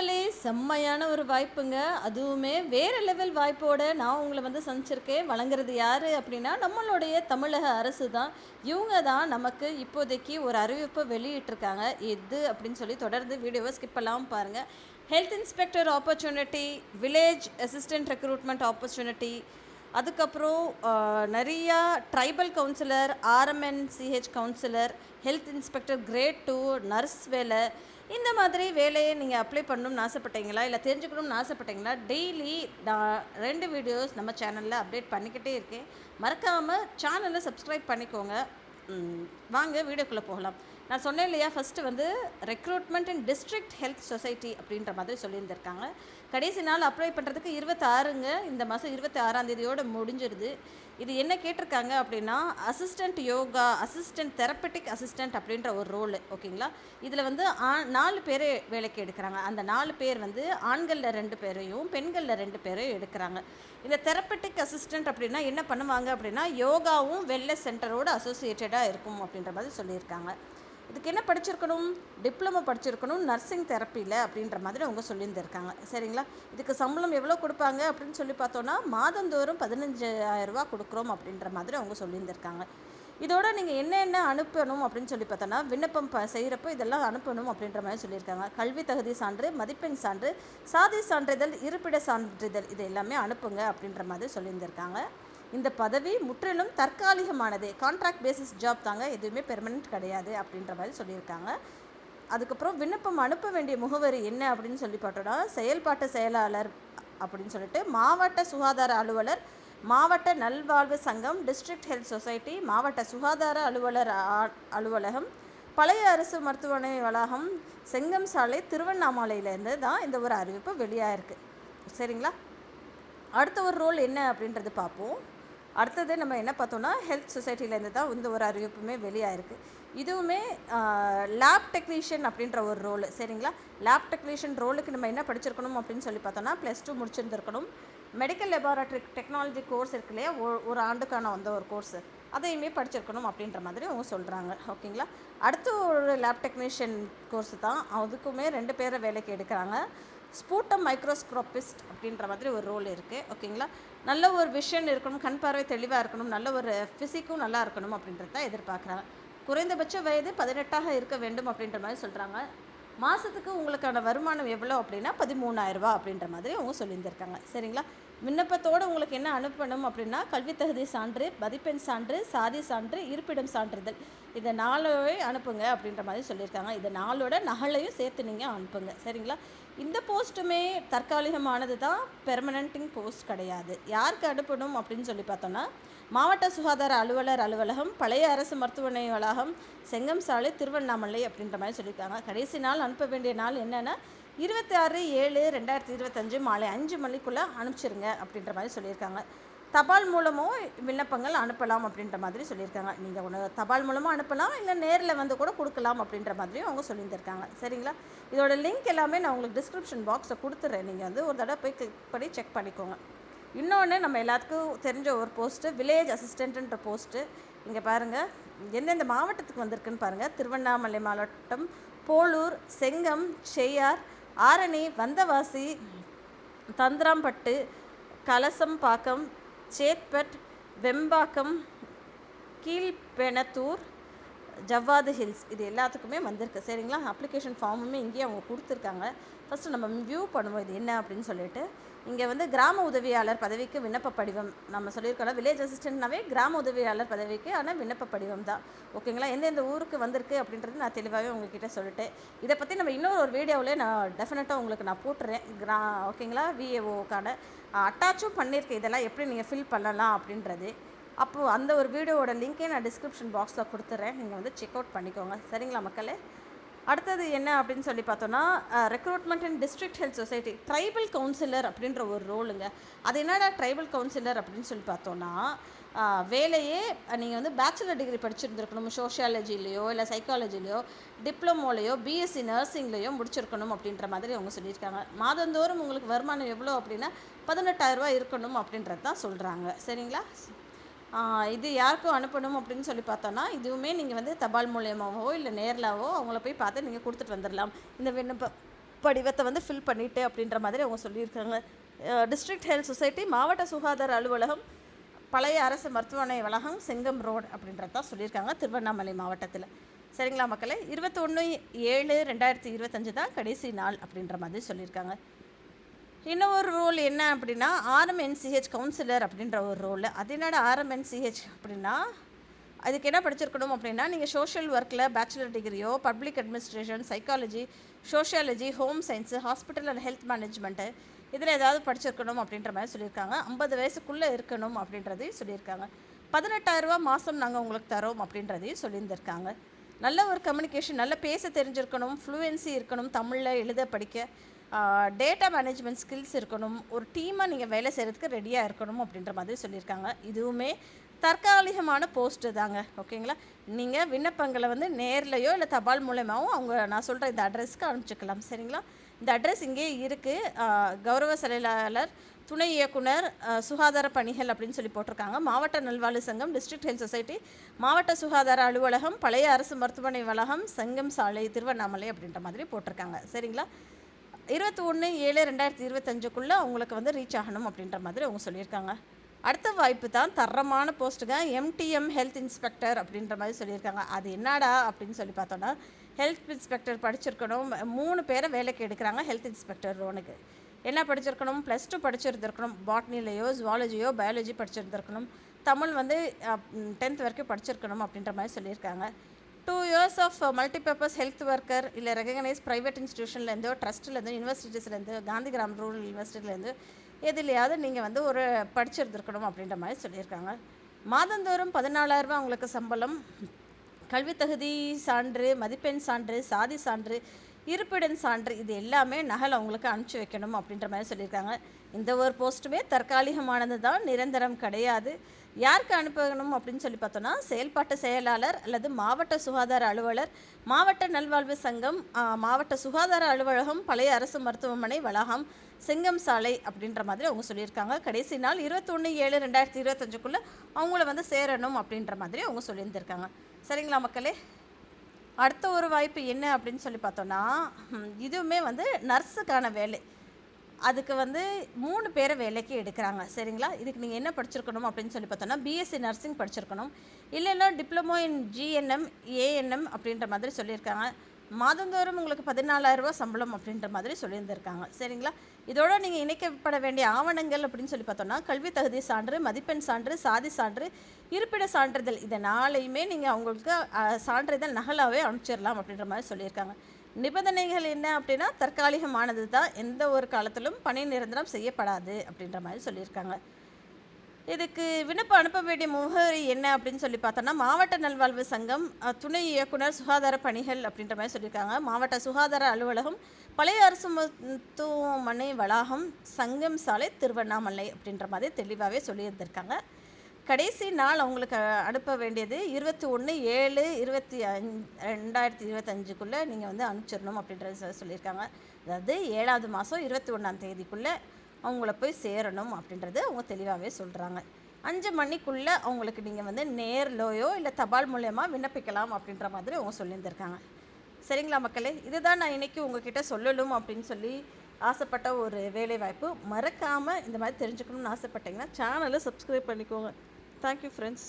மக்களே செம்மையான ஒரு வாய்ப்புங்க. அதுவுமே வேறு லெவல் வாய்ப்போட நான் உங்கள சந்திச்சிருக்கேன். வழங்குறது யாரு அப்படின்னா, நம்மளுடைய தமிழக அரசு தான். இவங்க தான் நமக்கு இப்போதைக்கு ஒரு அறிவிப்பை வெளியிட்டிருக்காங்க. எது அப்படின்னு சொல்லி தொடர்ந்து வீடியோவை ஸ்கிப் பண்ணாம பாருங்க. Health inspector opportunity, village assistant recruitment opportunity, அதுக்கப்புறம் நிறையா tribal counsellor, RMNCH counsellor, health inspector grade 2, nurse வேலை, இந்த மாதிரி வேலையை நீங்கள் அப்ளை பண்ணணும்னு ஆசைப்பட்டீங்களா, இல்லை தெரிஞ்சுக்கணும்னு ஆசைப்பட்டீங்களா, டெய்லி நான் 2 வீடியோஸ் நம்ம சேனலில் அப்டேட் பண்ணிக்கிட்டே இருக்கேன். மறக்காமல் சேனலை சப்ஸ்கிரைப் பண்ணிக்கோங்க. வாங்க வீடியோக்குள்ளே போகலாம். நான் சொன்னேன் இல்லையா, first recruitment and district health society அப்படின்ற மாதிரி சொல்லியிருந்திருக்காங்க. கடைசி நாள் அப்ளை பண்ணுறதுக்கு 26ங்க, இந்த மாதம் 26ஆம் தேதியோடு முடிஞ்சிருது. இது என்ன கேட்டிருக்காங்க அப்படின்னா, assistant yoga, assistant therapeutic assistant அப்படின்ற ஒரு ரோல். ஓகேங்களா, இதில் 4 பேர் வேலைக்கு எடுக்கிறாங்க. அந்த 4 பேர் ஆண்களில் 2 பேரையும் பெண்களில் 2 பேரையும் எடுக்கிறாங்க. இந்த தெரப்பட்டிக் அசிஸ்டண்ட் அப்படின்னா என்ன பண்ணுவாங்க அப்படின்னா, யோகாவும் வெல்னஸ் சென்டரோடு அசோசியேட்டடாக இருக்கும் அப்படின்ற மாதிரி சொல்லியிருக்காங்க. இதுக்கு என்ன படிச்சிருக்கணும், டிப்ளமோ படிச்சிருக்கணும் நர்சிங் தெரப்பியில் அப்படின்ற மாதிரி அவங்க சொல்லியிருந்திருக்காங்க. சரிங்களா, இதுக்கு சம்பளம் எவ்வளோ கொடுப்பாங்க அப்படின்னு சொல்லி பார்த்தோன்னா, மாதந்தோறும் 15,000 ரூபா கொடுக்குறோம் அப்படின்ற மாதிரி அவங்க சொல்லியிருந்திருக்காங்க. இதோட நீங்கள் என்னென்ன அனுப்பணும் அப்படின்னு சொல்லி பார்த்தோன்னா, விண்ணப்பம் செய்கிறப்போ இதெல்லாம் அனுப்பணும் அப்படின்ற மாதிரி சொல்லியிருக்காங்க. கல்வி தகுதி சான்று, மதிப்பெண் சான்று, சாதி சான்றிதழ், இருப்பிட சான்றிதழ், இது எல்லாமே அனுப்புங்க அப்படின்ற மாதிரி சொல்லியிருந்திருக்காங்க. இந்த பதவி முற்றிலும் தற்காலிகமானது, கான்ட்ராக்ட் பேசிஸ் ஜாப் தாங்க, எதுவுமே பெர்மனெண்ட் கிடையாது அப்படின்ற மாதிரி சொல்லியிருக்காங்க. அதுக்கப்புறம் விண்ணப்பம் அனுப்ப வேண்டிய முகவரி என்ன அப்படின்னு சொல்லி பார்த்தோன்னா, செயல்பாட்டு செயலாளர் அப்படின்னு சொல்லிட்டு மாவட்ட சுகாதார அலுவலர், மாவட்ட நல்வாழ்வு சங்கம், டிஸ்ட்ரிக்ட் ஹெல்த் சொசைட்டி, மாவட்ட சுகாதார அலுவலர் அலுவலகம், பழைய அரசு மருத்துவமனை வளாகம், செங்கம் சாலை, திருவண்ணாமலையிலேருந்து தான் இந்த ஒரு அறிவிப்பு வெளியாயிருக்கு. சரிங்களா, அடுத்த ஒரு ரோல் என்ன அப்படின்றது பார்ப்போம். அடுத்தது நம்ம என்ன பார்த்தோன்னா, ஹெல்த் சொசைட்டிலேருந்து தான் இந்த ஒரு அறிவிப்புமே வெளியாயிருக்கு. இதுவுமே லேப் டெக்னீஷியன் அப்படின்ற ஒரு ரோல். சரிங்களா, லேப் டெக்னீஷியன் ரோலுக்கு நம்ம என்ன படிச்சிருக்கணும் அப்படின்னு சொல்லி பார்த்தோன்னா, +2 முடிச்சிருந்துருக்கணும். மெடிக்கல் லெபார்ட்டரி டெக்னாலஜி கோர்ஸ் இருக்கு இல்லையா, ஒரு ஆண்டுக்கான ஒரு கோர்ஸு, அதையுமே படிச்சிருக்கணும் அப்படின்ற மாதிரி அவங்க சொல்கிறாங்க. ஓகேங்களா, அடுத்து ஒரு லேப் டெக்னீஷியன் கோர்ஸு தான், அதுக்குமே 2 பேரை வேலைக்கு எடுக்கிறாங்க. ஸ்பூட்டம் மைக்ரோஸ்கோபிஸ்ட் அப்படின்ற மாதிரி ஒரு ரோல் இருக்குது. ஓகேங்களா, நல்ல ஒரு விஷன் இருக்கணும், கண் பார்வை தெளிவாக இருக்கணும், நல்ல ஒரு ஃபிசிக்கும் நல்லா இருக்கணும் அப்படின்றது தான் எதிர்பார்க்குறாங்க. குறைந்தபட்ச வயது 18ஆக இருக்க வேண்டும் அப்படின்ற மாதிரி சொல்கிறாங்க. மாதத்துக்கு உங்களுக்கான வருமானம் எவ்வளோ அப்படின்னா 13,000 ரூபா அப்படின்ற மாதிரி அவங்க சொல்லியிருந்திருக்காங்க. சரிங்களா, விண்ணப்பத்தோடு உங்களுக்கு என்ன அனுப்பணும் அப்படின்னா, கல்வி தகுதி சான்று, மதிப்பெண் சான்று, சாதி சான்று, இருப்பிடம் சான்றிதழ், இதை 4வே அனுப்புங்க அப்படின்ற மாதிரி சொல்லியிருக்காங்க. இதை 4ஓட நகலையும் சேர்த்து நீங்கள் அனுப்புங்க. சரிங்களா, இந்த போஸ்ட்டுமே தற்காலிகமானது தான், பெர்மனன்ட்டிங் போஸ்ட் கிடையாது. யாருக்கு அனுப்பணும் அப்படின்னு சொல்லி பார்த்தோன்னா, மாவட்ட சுகாதார அலுவலர் அலுவலகம், பழைய அரசு மருத்துவமனை வளாகம், செங்கம் சாலை, திருவண்ணாமலை அப்படின்ற மாதிரி சொல்லியிருக்காங்க. கடைசி நாள் அனுப்ப வேண்டிய நாள் என்னென்னா 26/7/2025 மாலை 5 மணிக்குள்ளே அனுப்பிச்சிருங்க அப்படின்ற மாதிரி சொல்லியிருக்காங்க. தபால் மூலமும் விண்ணப்பங்கள் அனுப்பலாம் அப்படின்ற மாதிரி சொல்லியிருக்காங்க. நீங்கள் ஒன்று தபால் மூலமாக அனுப்பலாம், இல்லை நேரில் கூட கொடுக்கலாம் அப்படின்ற மாதிரியும் அவங்க சொல்லியிருந்திருக்காங்க. சரிங்களா, இதோட லிங்க் எல்லாமே நான் உங்களுக்கு டிஸ்கிரிப்ஷன் பாக்ஸை கொடுத்துட்றேன். நீங்கள் ஒரு தடவை போய் கிளிக் பண்ணி செக் பண்ணிக்கோங்க. இன்னொன்று, நம்ம எல்லாத்துக்கும் தெரிஞ்ச ஒரு போஸ்ட்டு, வில்லேஜ் அசிஸ்டண்ட்டுன்ற போஸ்ட்டு. இங்கே பாருங்கள், எந்தெந்த மாவட்டத்துக்கு வந்திருக்குன்னு பாருங்கள். திருவண்ணாமலை மாவட்டம், போலூர், செங்கம், செய்யார், ஆரணி, வந்தவாசி, தந்திராம்பட்டு, கலசம்பாக்கம், சேத்பட், வெம்பாக்கம், கீழ்பெணத்தூர், ஜவ்வாது ஹில்ஸ், இது எல்லாத்துக்குமே வந்திருக்கு. சரிங்களா, அப்ளிகேஷன் ஃபார்முமே இங்கேயே அவங்க கொடுத்துருக்காங்க. ஃபஸ்ட்டு நம்ம வியூ பண்ணுவோம் இது என்ன அப்படின்னு சொல்லிட்டு. இங்கே கிராம உதவியாளர் பதவிக்கு விண்ணப்ப படிவம் நம்ம சொல்லியிருக்கோம். வில்லேஜ் அசிஸ்டன்ட்னாவே கிராம உதவியாளர் பதவிக்கு ஆனால் விண்ணப்ப படிவம் தான். ஓகேங்களா, எந்தெந்த ஊருக்கு வந்திருக்கு அப்படின்றது நான் தெளிவாகவே உங்ககிட்ட சொல்லிட்டேன். இதை பற்றி நம்ம இன்னொரு வீடியோவில் நான் டெஃபினட்டாக உங்களுக்கு நான் போட்டுறேன். ஓகேங்களா, விஏஓக்கான அட்டாச்சும் பண்ணியிருக்கேன், இதெல்லாம் எப்படி நீங்கள் ஃபில் பண்ணலாம் அப்படின்றது. அப்போது அந்த ஒரு வீடியோவோட லிங்க்கே நான் டிஸ்கிரிப்ஷன் பாக்ஸில் கொடுத்துட்றேன், நீங்கள் செக் அவுட் பண்ணிக்கோங்க. சரிங்களா மக்களே, அடுத்தது என்ன அப்படின்னு சொல்லி பார்த்தோன்னா, recruitment and district health society tribal councillor அப்படின்ற ஒரு ரோலுங்க. அது என்னடா ட்ரைபல் கவுன்சிலர் அப்படின்னு சொல்லி பார்த்தோன்னா, வேலையே நீங்கள் பேச்சுலர் டிகிரி படிச்சிருந்துருக்கணும், சோஷியாலஜிலேயோ இல்லை சைக்காலஜிலேயோ, டிப்ளமோலையோ, பிஎஸ்சி நர்சிங்லேயோ முடிச்சிருக்கணும் அப்படின்ற மாதிரி அவங்க சொல்லியிருக்காங்க. மாதந்தோறும் உங்களுக்கு வருமானம் எவ்வளோ அப்படின்னா 18,000 ரூபா இருக்கணும் அப்படின்றது தான் சொல்கிறாங்க. சரிங்களா, இது யாருக்கும் அனுப்பணும் அப்படின்னு சொல்லி பார்த்தோன்னா, இதுவுமே நீங்கள் தபால் மூலியமாகவோ இல்லை நேரிலாவோ அவங்கள போய் பார்த்து நீங்கள் கொடுத்துட்டு வந்துடலாம். இந்த விண்ணப்ப படிவத்தை வந்து ஃபில் பண்ணிவிட்டு அப்படின்ற மாதிரி அவங்க சொல்லியிருக்காங்க. டிஸ்ட்ரிக்ட் ஹெல்த் சொசைட்டி, மாவட்ட சுகாதார அலுவலகம், பழைய அரசு மருத்துவமனை வளாகம், செங்கம் ரோடு அப்படின்றது தான் சொல்லியிருக்காங்க திருவண்ணாமலை மாவட்டத்தில். சரிங்களா மக்களே, 21/7/2025 தான் கடைசி நாள் அப்படின்ற மாதிரி சொல்லியிருக்காங்க. இன்னொரு ரோல் என்ன அப்படின்னா RMNCH கவுன்சிலர் அப்படின்ற ஒரு ரோல். அது என்னடா RMNCH அப்படின்னா, அதுக்கு என்ன படிச்சிருக்கணும் அப்படின்னா, நீங்கள் சோஷியல் ஒர்க்கில் பேச்சுலர் டிகிரியோ, public administration, psychology, sociology, home science, hospital and health management, இதில் ஏதாவது படிச்சிருக்கணும் அப்படின்ற மாதிரி சொல்லியிருக்காங்க. 50 வயசுக்குள்ளே இருக்கணும் அப்படின்றதையும் சொல்லியிருக்காங்க. 18,000 ரூபா மாதம் நாங்கள் உங்களுக்கு தரோம் அப்படின்றதையும் சொல்லியிருந்திருக்காங்க. நல்ல ஒரு கம்யூனிகேஷன், நல்ல பேச தெரிஞ்சிருக்கணும், ஃப்ளூயன்சி இருக்கணும், தமிழில் எழுத படிக்க, டேட்டா மேனேஜ்மெண்ட் ஸ்கில்ஸ் இருக்கணும், ஒரு டீமாக நீங்கள் வேலை செய்கிறதுக்கு ரெடியாக இருக்கணும் அப்படின்ற மாதிரி சொல்லியிருக்காங்க. இதுவுமே தற்காலிகமான போஸ்ட்டு தாங்க. ஓகேங்களா, நீங்கள் விண்ணப்பங்களை வந்து நேர்லையோ இல்லை தபால் மூலமாகவும் அவங்க நான் சொல்கிற இந்த அட்ரஸ்க்கு அனுப்பிச்சிக்கலாம். சரிங்களா, இந்த அட்ரஸ் இங்கே இருக்குது. கௌரவ செயலாளர், துணை இயக்குனர், சுகாதார பணிகள் அப்படின்னு சொல்லி போட்டிருக்காங்க. மாவட்ட நல்வாழ்வு சங்கம், டிஸ்ட்ரிக்ட் ஹெல்த் சொசைட்டி, மாவட்ட சுகாதார அலுவலகம், பழைய அரசு மருத்துவமனை வளாகம், சங்கம் சாலை, திருவண்ணாமலை அப்படின்ற மாதிரி போட்டிருக்காங்க. சரிங்களா, 21/7/2025 அவங்களுக்கு வந்து ரீச் ஆகணும் அப்படின்ற மாதிரி அவங்க சொல்லியிருக்காங்க. அடுத்த வாய்ப்பு தான் தரமான போஸ்ட்டுங்க, MTM ஹெல்த் இன்ஸ்பெக்டர் அப்படின்ற மாதிரி சொல்லியிருக்காங்க. அது என்னடா அப்படின்னு சொல்லி பார்த்தோன்னா, ஹெல்த் இன்ஸ்பெக்டர் படிச்சிருக்கணும். 3 பேரை வேலைக்கு எடுக்கிறாங்க ஹெல்த் இன்ஸ்பெக்டர் ரோனுக்கு. என்ன படிச்சிருக்கணும்? +2 படிச்சிருந்துருக்கணும். பாட்னிலையோ, ஜுவாலஜியோ, பயாலஜி படிச்சிருந்துருக்கணும். தமிழ் வந்து 10th வரைக்கும் படிச்சிருக்கணும் அப்படின்ற மாதிரி சொல்லியிருக்காங்க. 2 years of multipurpose health worker, இல்லை ரெகக்னைஸ் ப்ரைவேட் இன்ஸ்டியூஷன்லேருந்தோ, ட்ரஸ்ட்லேருந்து, யூனிவர்சிட்டிஸ்லேருந்து, காந்திகிராம் ரூரல் யூனிவர்சிட்டிலேருந்து எதுலையாவது நீங்கள் வந்து ஒரு படிச்சிருந்துருக்கணும் அப்படின்ற மாதிரி சொல்லியிருக்காங்க. மாதந்தோறும் 14,000 ரூபா உங்களுக்கு சம்பளம். கல்வி தகுதி சான்று, மதிப்பெண் சான்று, சாதி சான்று, இருப்பிடம் சான்று, இது எல்லாமே நகல் அவங்களுக்கு அனுப்பிச்சி வைக்கணும் அப்படின்ற மாதிரி சொல்லியிருக்காங்க. இந்த ஒரு போஸ்ட்டுமே தற்காலிகமானது தான், நிரந்தரம் கிடையாது. யாருக்கு அனுப்பணும் அப்படின்னு சொல்லி பார்த்தோன்னா, செயல்பாட்டு செயலாளர் அல்லது மாவட்ட சுகாதார அலுவலர், மாவட்ட நல்வாழ்வு சங்கம், மாவட்ட சுகாதார அலுவலகம், பழைய அரசு மருத்துவமனை வளாகம், செங்கம் சாலை அப்படின்ற மாதிரி அவங்க சொல்லியிருக்காங்க. கடைசி நாள் 21/7/2025 அவங்கள வந்து சேரணும் அப்படின்ற மாதிரி அவங்க சொல்லியிருந்திருக்காங்க. சரிங்களா மக்களே, அடுத்த ஒரு வாய்ப்பு என்ன அப்படின்னு சொல்லி பார்த்தோன்னா, இதுவுமே வந்து நர்ஸுக்கான வேலை. அதுக்கு வந்து 3 பேரை வேலைக்கு எடுக்கிறாங்க. சரிங்களா, இதுக்கு நீங்கள் என்ன படிச்சிருக்கணும் அப்படின்னு சொல்லி பார்த்தோன்னா, BSc நர்சிங் படிச்சிருக்கணும், இல்லைன்னா டிப்ளமோ இன் GNM ANM அப்படின்ற மாதிரி சொல்லியிருக்காங்க. மாதந்தோறும் உங்களுக்கு 14,000 ரூபா சம்பளம் அப்படின்ற மாதிரி சொல்லியிருந்திருக்காங்க. சரிங்களா, இதோட நீங்கள் இணைக்கப்பட வேண்டிய ஆவணங்கள் அப்படின்னு சொல்லி பார்த்தோன்னா, கல்வி தகுதி சான்று, மதிப்பெண் சான்று, சாதி சான்று, இருப்பிட சான்றிதழ், இதை 4யுமே நீங்கள் அவங்களுக்கு சான்றிதழ் நகலாகவே அனுப்பிச்சிடலாம் அப்படின்ற மாதிரி சொல்லியிருக்காங்க. நிபந்தனைகள் என்ன அப்படின்னா, தற்காலிகமானது தான், எந்த ஒரு காலத்திலும் பணி நிரந்தரம் செய்யப்படாது அப்படின்ற மாதிரி சொல்லியிருக்காங்க. இதுக்கு விண்ணப்பம் அனுப்ப வேண்டிய முகவரி என்ன அப்படின்னு சொல்லி பார்த்தோன்னா, மாவட்ட நல்வாழ்வு சங்கம், துணை இயக்குனர், சுகாதார பணிகள் அப்படின்ற மாதிரி சொல்லியிருக்காங்க. மாவட்ட சுகாதார அலுவலகம், பழைய அரசு மருத்துவமனை வளாகம், சங்கம் சாலை, திருவண்ணாமலை அப்படின்ற மாதிரி தெளிவாகவே சொல்லியிருந்திருக்காங்க. கடைசி நாள் அவங்களுக்கு அனுப்ப வேண்டியது 21/7/2025 நீங்கள் வந்து அனுப்பிச்சிடணும் அப்படின்றத சொல்லியிருக்காங்க. அதாவது 7வது மாதம் 21ஆம் தேதிக்குள்ளே அவங்கள போய் சேரணும் அப்படின்றது அவங்க தெளிவாகவே சொல்கிறாங்க. 5 மணிக்குள்ளே அவங்களுக்கு நீங்கள் வந்து நேர்லையோ இல்லை தபால் மூலயமா விண்ணப்பிக்கலாம் அப்படின்ற மாதிரி அவங்க சொல்லியிருந்திருக்காங்க. சரிங்களா மக்களே, இதுதான் நான் இன்றைக்கி உங்ககிட்ட சொல்லணும் அப்படின்னு சொல்லி ஆசைப்பட்ட ஒரு வேலைவாய்ப்பு. மறக்காமல் இந்த மாதிரி தெரிஞ்சுக்கணும்னு ஆசைப்பட்டீங்கன்னா சேனலை சப்ஸ்கிரைப் பண்ணிக்கோங்க. Thank you friends.